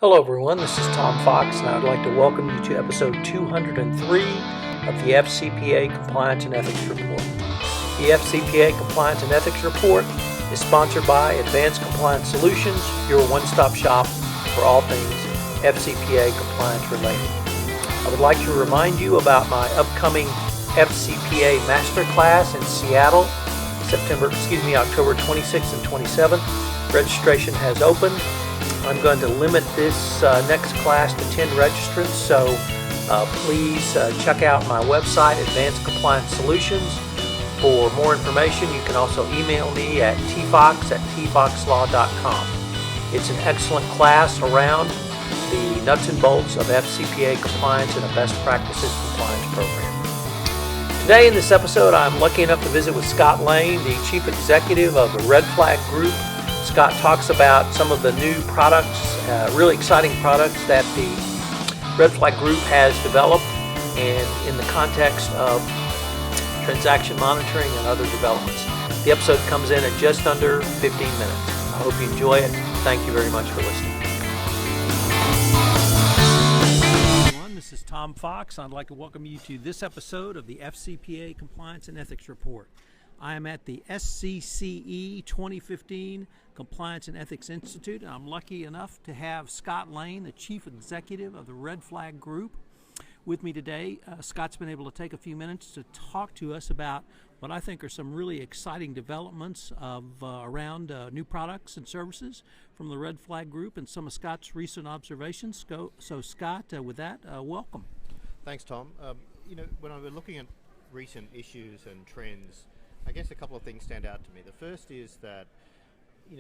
Hello, everyone. This is Tom Fox, and I'd like to welcome you to episode 203 of the FCPA Compliance and Ethics Report. The FCPA Compliance and Ethics Report is sponsored by Advanced Compliance Solutions, your one-stop shop for all things FCPA compliance related. I would like to remind you about my upcoming FCPA Masterclass in Seattle, October 26th and 27th. Registration has opened. I'm going to limit this next class to 10 registrants, so please check out my website, Advanced Compliance Solutions, for more information. You can also email me at tfox@tfoxlaw.com. It's an excellent class around the nuts and bolts of FCPA compliance and a best practices compliance program. Today in this episode, I'm lucky enough to visit with Scott Lane, the Chief Executive of the Red Flag Group. Scott talks about some of the new products, really exciting products that the Red Flag Group has developed, and in the context of transaction monitoring and other developments. The episode comes in at just under 15 minutes. I hope you enjoy it. Thank you very much for listening. This is Tom Fox. I'd like to welcome you to this episode of the FCPA Compliance and Ethics Report. I am at the SCCE 2015 Compliance and Ethics Institute, and I'm lucky enough to have Scott Lane, the Chief Executive of the Red Flag Group, with me today. Scott's been able to take a few minutes to talk to us about what I think are some really exciting developments around new products and services from the Red Flag Group and some of Scott's recent observations. So Scott, with that, welcome. Thanks, Tom. When I was looking at recent issues and trends, I guess a couple of things stand out to me. The first is that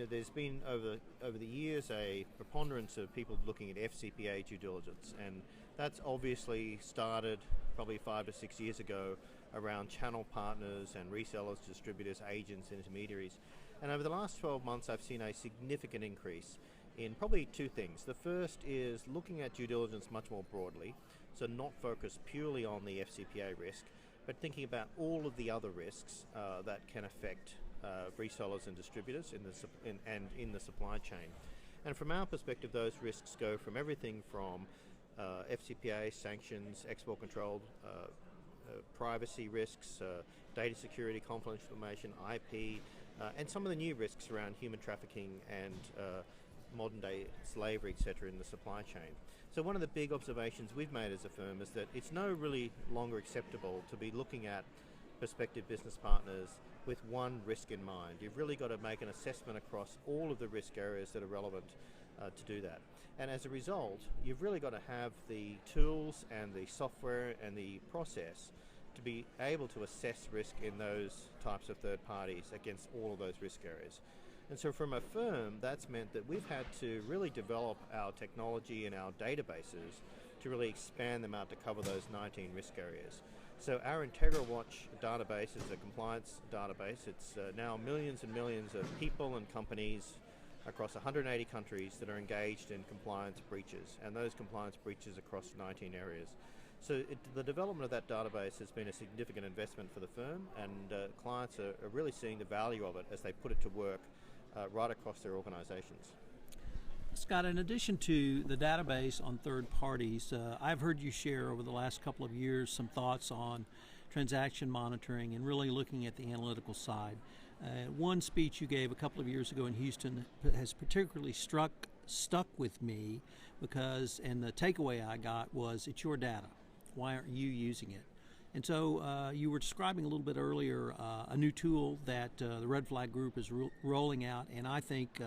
there's been over the years a preponderance of people looking at FCPA due diligence, and that's obviously started probably 5 to 6 years ago around channel partners and resellers, distributors, agents, intermediaries. And over the last 12 months, I've seen a significant increase in probably two things. The first is looking at due diligence much more broadly, so not focused purely on the FCPA risk, but thinking about all of the other risks that can affect resellers and distributors in the supply chain. And from our perspective, those risks go from everything from FCPA, sanctions, export control, privacy risks, data security, confidential information, IP, and some of the new risks around human trafficking and modern day slavery, etc. in the supply chain. So one of the big observations we've made as a firm is that it's no really longer acceptable to be looking at prospective business partners with one risk in mind. You've really got to make an assessment across all of the risk areas that are relevant to do that. And as a result, you've really got to have the tools and the software and the process to be able to assess risk in those types of third parties against all of those risk areas. And so from a firm, that's meant that we've had to really develop our technology and our databases to really expand them out to cover those 19 risk areas. So our IntegraWatch database is a compliance database. It's now millions and millions of people and companies across 180 countries that are engaged in compliance breaches, and those compliance breaches across 19 areas. So the development of that database has been a significant investment for the firm, and clients are really seeing the value of it as they put it to work right across their organizations. Scott, in addition to the database on third parties, I've heard you share over the last couple of years some thoughts on transaction monitoring and really looking at the analytical side. One speech you gave a couple of years ago in Houston has particularly stuck with me because, and the takeaway I got was, it's your data. Why aren't you using it? And so you were describing a little bit earlier a new tool that the Red Flag Group is rolling out, and I think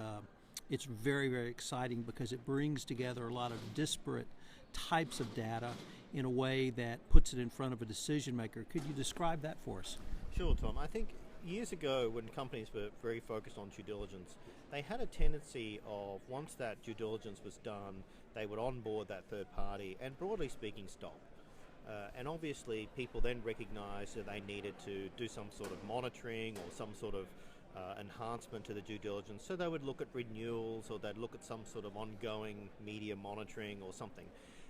it's very, very exciting because it brings together a lot of disparate types of data in a way that puts it in front of a decision maker. Could you describe that for us? Sure, Tom. I think years ago, when companies were very focused on due diligence, they had a tendency of, once that due diligence was done, they would onboard that third party and, broadly speaking, stop. And obviously, people then recognized that they needed to do some sort of monitoring or some sort of enhancement to the due diligence. So they would look at renewals, or they'd look at some sort of ongoing media monitoring or something.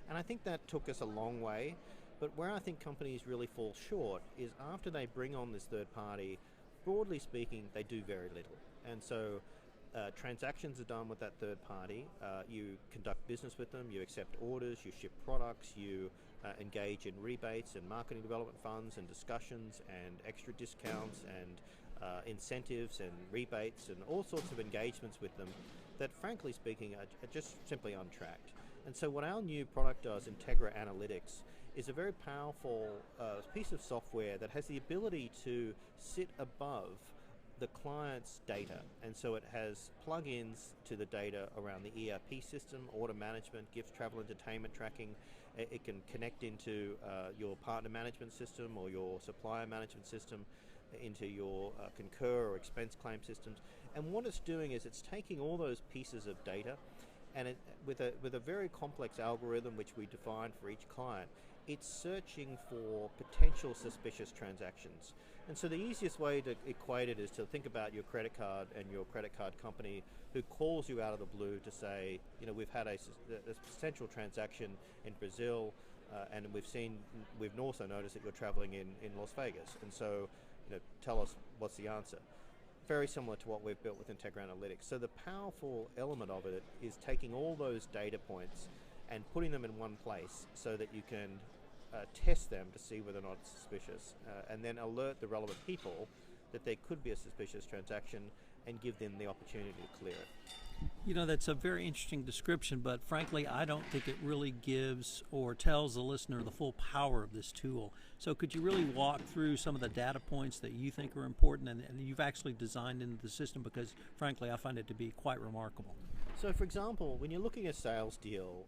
And I think that took us a long way. But where I think companies really fall short is after they bring on this third party, broadly speaking, they do very little. And so Transactions are done with that third party. You conduct business with them, you accept orders, you ship products, you engage in rebates and marketing development funds and discussions and extra discounts and incentives and rebates and all sorts of engagements with them that, frankly speaking, are just simply untracked. And so what our new product does, Integra Analytics, is a very powerful piece of software that has the ability to sit above the client's data, and so it has plugins to the data around the ERP system, order management, gifts, travel, entertainment tracking. It can connect into your partner management system or your supplier management system, into your Concur or expense claim systems. And what it's doing is it's taking all those pieces of data, and with a very complex algorithm which we define for each client, it's searching for potential suspicious transactions. And so the easiest way to equate it is to think about your credit card and your credit card company who calls you out of the blue to say, we've had a potential transaction in Brazil, and we've also noticed that you're traveling in Las Vegas. And so, tell us what's the answer. Very similar to what we've built with Integra Analytics. So the powerful element of it is taking all those data points and putting them in one place so that you can test them to see whether or not it's suspicious, and then alert the relevant people that there could be a suspicious transaction and give them the opportunity to clear it. That's a very interesting description, but frankly, I don't think it really gives or tells the listener the full power of this tool. So could you really walk through some of the data points that you think are important and you've actually designed into the system? Because frankly, I find it to be quite remarkable. So for example, when you're looking at a sales deal,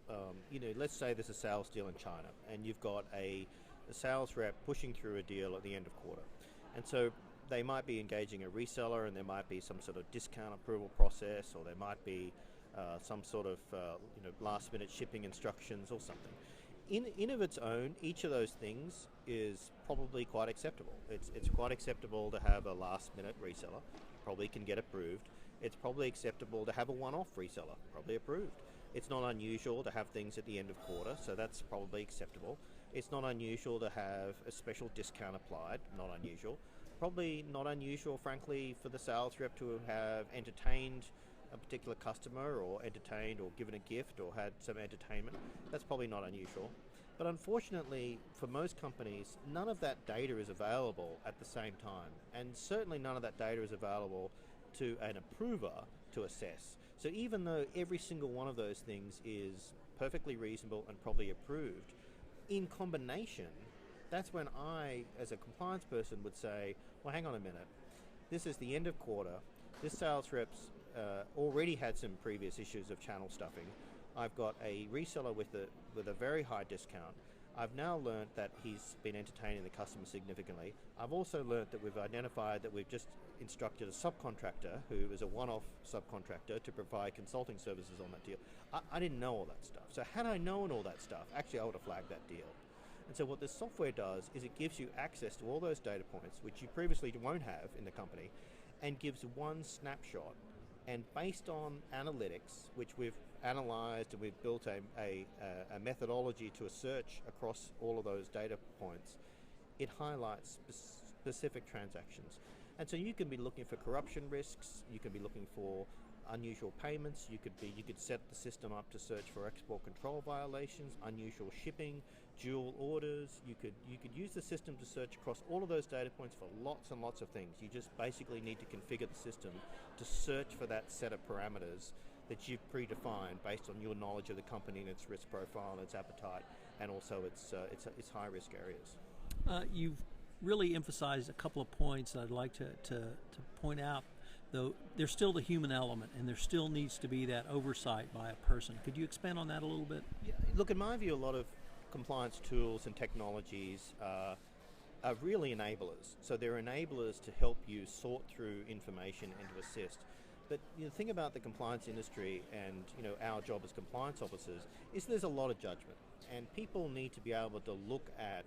let's say there's a sales deal in China and you've got a sales rep pushing through a deal at the end of quarter. And so they might be engaging a reseller, and there might be some sort of discount approval process, or there might be some sort of last minute shipping instructions or something. In of its own, each of those things is probably quite acceptable. It's quite acceptable to have a last minute reseller, probably can get approved. It's probably acceptable to have a one-off reseller, probably approved. It's not unusual to have things at the end of quarter, so that's probably acceptable. It's not unusual to have a special discount applied, not unusual. Probably not unusual, frankly, for the sales rep to have entertained a particular customer, or entertained or given a gift or had some entertainment. That's probably not unusual. But unfortunately, for most companies, none of that data is available at the same time. And certainly none of that data is available to an approver to assess. So even though every single one of those things is perfectly reasonable and probably approved, in combination, that's when I, as a compliance person, would say, well, hang on a minute. This is the end of quarter. This sales rep's already had some previous issues of channel stuffing. I've got a reseller with a very high discount. I've now learned that he's been entertaining the customer significantly. I've also learned that we've identified that we've just instructed a subcontractor, who is a one-off subcontractor, to provide consulting services on that deal. I didn't know all that stuff. So had I known all that stuff, actually I would have flagged that deal. And so what this software does is it gives you access to all those data points, which you previously won't have in the company, and gives one snapshot. And based on analytics, which we've analyzed and we've built a methodology to a search across all of those data points, it highlights specific transactions. And so you can be looking for corruption risks, you can be looking for unusual payments, you could set the system up to search for export control violations, unusual shipping, dual orders. You could use the system to search across all of those data points for lots and lots of things. You just basically need to configure the system to search for that set of parameters that you've predefined based on your knowledge of the company and its risk profile and its appetite, and also its high risk areas. You've really emphasized a couple of points that I'd like to point out. Though there's still the human element, and there still needs to be that oversight by a person. Could you expand on that a little bit? Yeah, look, in my view, a lot of compliance tools and technologies are really enablers. So they're enablers to help you sort through information and to assist. But the thing about the compliance industry and our job as compliance officers is there's a lot of judgment, and people need to be able to look at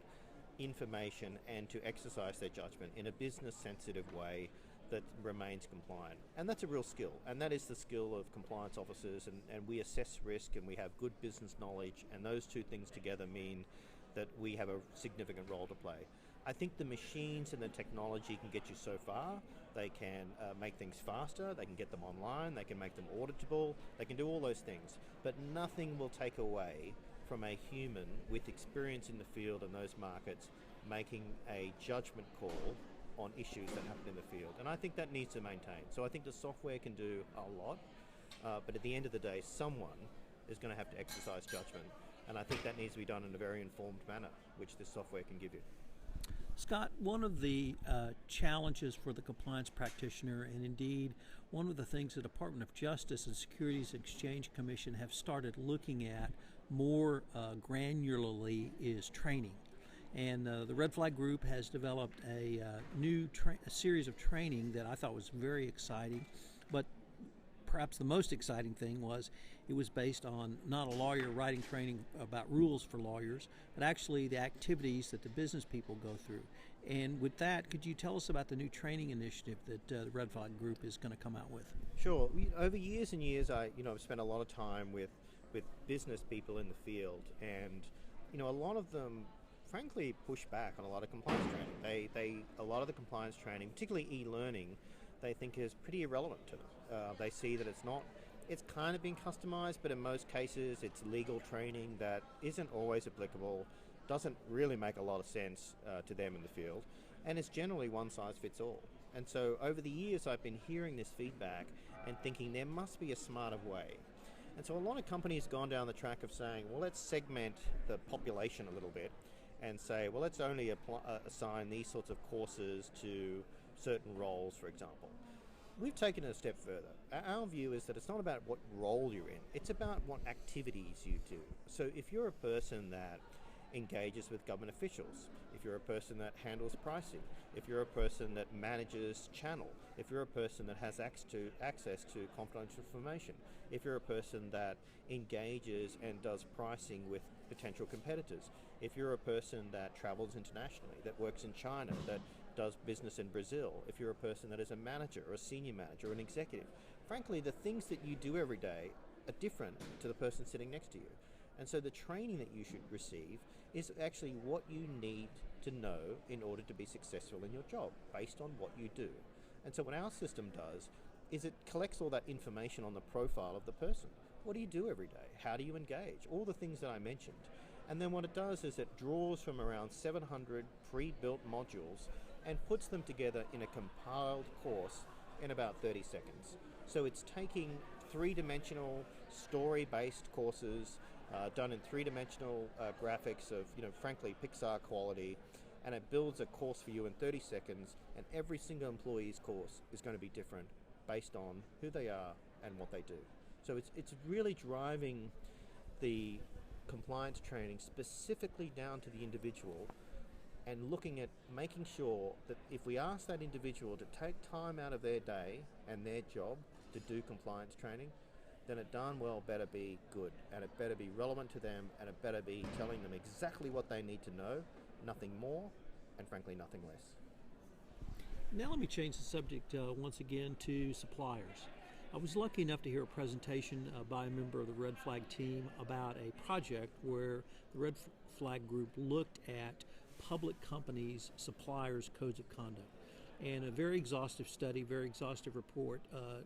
information and to exercise their judgment in a business sensitive way that remains compliant. And that's a real skill, and that is the skill of compliance officers, and we assess risk and we have good business knowledge, and those two things together mean that we have a significant role to play. I think the machines and the technology can get you so far. They can make things faster, they can get them online, they can make them auditable, they can do all those things. But nothing will take away from a human with experience in the field and those markets making a judgment call on issues that happen in the field. And I think that needs to maintain. So I think the software can do a lot, but at the end of the day, someone is going to have to exercise judgment. And I think that needs to be done in a very informed manner, which this software can give you. Scott, one of the challenges for the compliance practitioner, and indeed one of the things the Department of Justice and Securities and Exchange Commission have started looking at more granularly, is training. And the Red Flag Group has developed a new a series of training that I thought was very exciting. But perhaps the most exciting thing was it was based on not a lawyer writing training about rules for lawyers, but actually the activities that the business people go through. And with that, could you tell us about the new training initiative that the Red Flag Group is going to come out with? Sure. Over years and years, I've spent a lot of time with business people in the field, and a lot of them frankly push back on a lot of compliance training. A lot of the compliance training, particularly e-learning, they think is pretty irrelevant to them. They see that it's kind of been customized, but in most cases it's legal training that isn't always applicable, doesn't really make a lot of sense to them in the field, and it's generally one size fits all. And so over the years I've been hearing this feedback and thinking there must be a smarter way. And so a lot of companies have gone down the track of saying, well, let's segment the population a little bit and say, well, let's only assign these sorts of courses to certain roles, for example. We've taken it a step further. Our view is that it's not about what role you're in, it's about what activities you do. So if you're a person that engages with government officials, if you're a person that handles pricing, if you're a person that manages channel, if you're a person that has access to confidential information, if you're a person that engages and does pricing with potential competitors, if you're a person that travels internationally, that works in China, that does business in Brazil, if you're a person that is a manager or a senior manager or an executive, frankly, the things that you do every day are different to the person sitting next to you. And so the training that you should receive is actually what you need to know in order to be successful in your job, based on what you do. And so what our system does is it collects all that information on the profile of the person. What do you do every day? How do you engage? All the things that I mentioned. And then what it does is it draws from around 700 pre-built modules and puts them together in a compiled course in about 30 seconds. So it's taking three-dimensional story-based courses done in three-dimensional graphics of, frankly, Pixar quality, and it builds a course for you in 30 seconds, and every single employee's course is going to be different based on who they are and what they do. So it's really driving the compliance training specifically down to the individual, and looking at making sure that if we ask that individual to take time out of their day and their job to do compliance training, then it darn well better be good, and it better be relevant to them, and it better be telling them exactly what they need to know, nothing more, and frankly nothing less. Now let me change the subject once again to suppliers. I was lucky enough to hear a presentation by a member of the Red Flag team about a project where the Red Flag Group looked at public companies' suppliers' codes of conduct. And a very exhaustive study, very exhaustive report,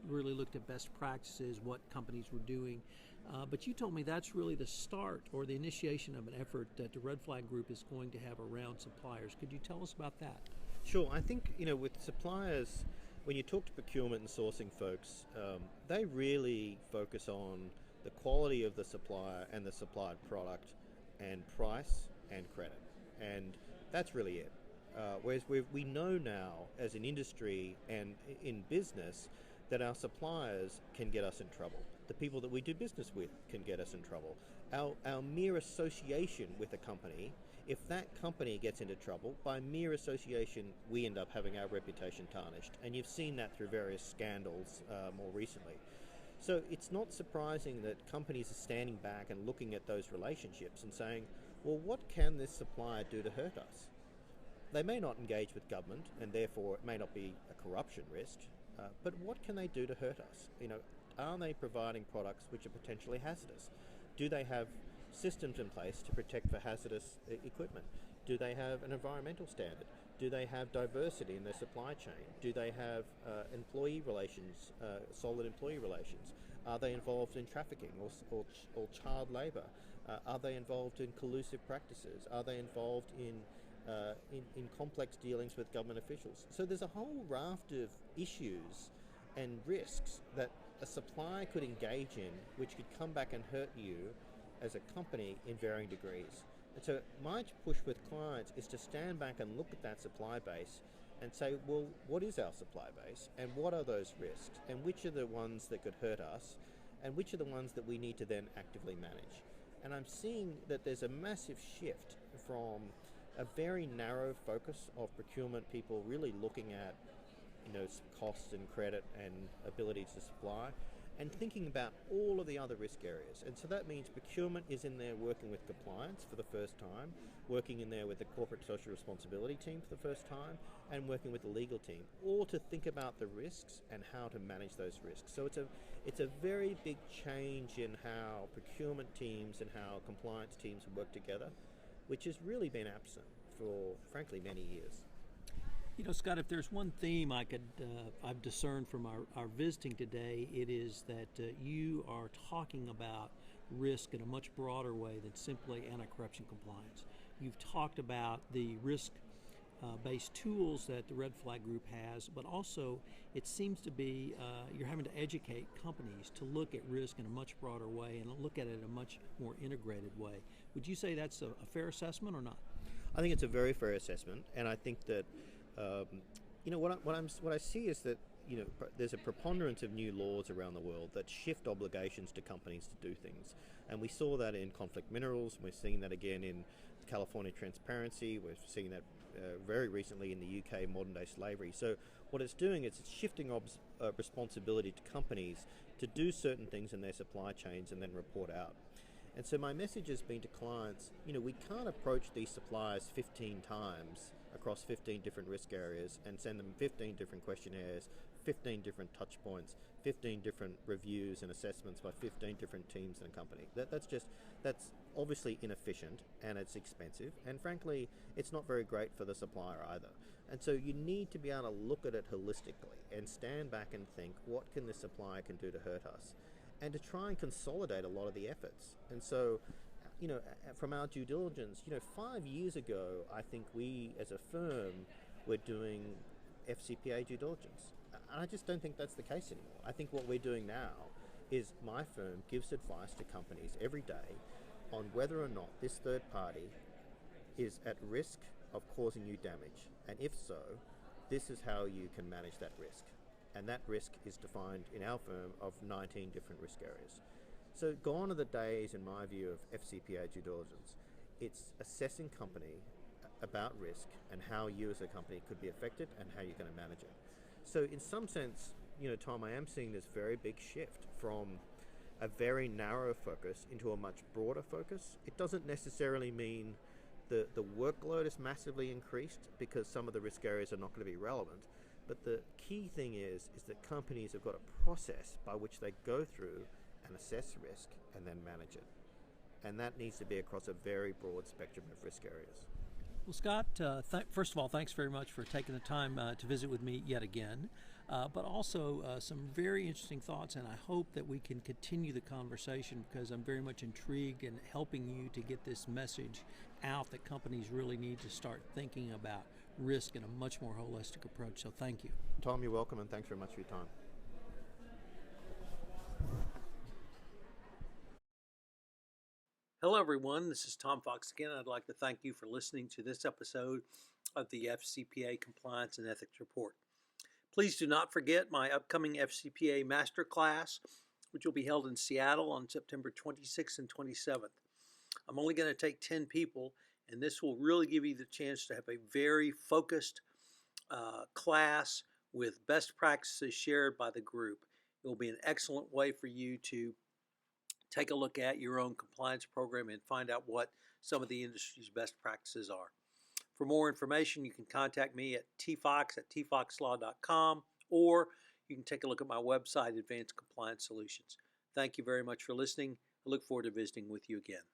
really looked at best practices, what companies were doing. But you told me that's really the start or the initiation of an effort that the Red Flag Group is going to have around suppliers. Could you tell us about that? Sure. I think, with suppliers, when you talk to procurement and sourcing folks, they really focus on the quality of the supplier and the supplied product and price and credit. And that's really it. Whereas we know now as an industry and in business that our suppliers can get us in trouble. The people that we do business with can get us in trouble. Our mere association with a company, if that company gets into trouble, by mere association we end up having our reputation tarnished. And you've seen that through various scandals more recently. So it's not surprising that companies are standing back and looking at those relationships and saying, well, what can this supplier do to hurt us? They may not engage with government, and therefore it may not be a corruption risk, but what can they do to hurt us? Are they providing products which are potentially hazardous? Do they have systems in place to protect for hazardous equipment? Do they have an environmental standard? Do they have diversity in their supply chain? Do they have employee relations, solid employee relations? Are they involved in trafficking or child labour? Are they involved in collusive practices? Are they involved in complex dealings with government officials? So there's a whole raft of issues and risks that a supplier could engage in, which could come back and hurt you as a company in varying degrees. And so my push with clients is to stand back and look at that supply base and say, well, what is our supply base and what are those risks and which are the ones that could hurt us and which are the ones that we need to then actively manage. And I'm seeing that there's a massive shift from a very narrow focus of procurement people really looking at costs and credit and ability to supply, and thinking about all of the other risk areas. And so that means procurement is in there working with compliance for the first time, working in there with the corporate social responsibility team for the first time, and working with the legal team, all to think about the risks and how to manage those risks. So it's a very big change in how procurement teams and how compliance teams work together, which has really been absent for, frankly, many years. You know, Scott, if there's one theme I've discerned from our visiting today, it is that you are talking about risk in a much broader way than simply anti-corruption compliance. You've talked about the risk-based tools that the Red Flag Group has, but also it seems to be you're having to educate companies to look at risk in a much broader way and look at it in a much more integrated way. Would you say that's a fair assessment or not? I think it's a very fair assessment, and I think that what I see is that there's a preponderance of new laws around the world that shift obligations to companies to do things, and we saw that in conflict minerals. We're seeing that again in California transparency. We're seeing that very recently in the UK modern day slavery. So what it's doing is it's shifting responsibility to companies to do certain things in their supply chains and then report out. And so my message has been to clients, we can't approach these suppliers 15 times across 15 different risk areas and send them 15 different questionnaires, 15 different touch points, 15 different reviews and assessments by 15 different teams in a company. That's obviously inefficient and it's expensive, and frankly, it's not very great for the supplier either. And so you need to be able to look at it holistically and stand back and think, what can the supplier can do to hurt us? And to try and consolidate a lot of the efforts. And so, from our due diligence, 5 years ago, I think we as a firm were doing FCPA due diligence. And I just don't think that's the case anymore. I think what we're doing now is my firm gives advice to companies every day on whether or not this third party is at risk of causing you damage. And if so, this is how you can manage that risk. And that risk is defined in our firm of 19 different risk areas. So gone are the days, in my view, of FCPA due diligence. It's assessing company about risk and how you as a company could be affected and how you're going to manage it. So in some sense, Tom, I am seeing this very big shift from a very narrow focus into a much broader focus. It doesn't necessarily mean the workload is massively increased because some of the risk areas are not going to be relevant. But the key thing is that companies have got a process by which they go through and assess risk and then manage it. And that needs to be across a very broad spectrum of risk areas. Well, Scott, first of all, thanks very much for taking the time to visit with me yet again, but also some very interesting thoughts, and I hope that we can continue the conversation because I'm very much intrigued in helping you to get this message out that companies really need to start thinking about risk in a much more holistic approach. So thank you. Tom, you're welcome, and thanks very much for your time. Hello, everyone. This is Tom Fox again. I'd like to thank you for listening to this episode of the FCPA Compliance and Ethics Report. Please do not forget my upcoming FCPA Masterclass, which will be held in Seattle on September 26th and 27th. I'm only going to take 10 people, and this will really give you the chance to have a very focused class with best practices shared by the group. It will be an excellent way for you to take a look at your own compliance program and find out what some of the industry's best practices are. For more information, you can contact me at tfox@tfoxlaw.com, or you can take a look at my website, Advanced Compliance Solutions. Thank you very much for listening. I look forward to visiting with you again.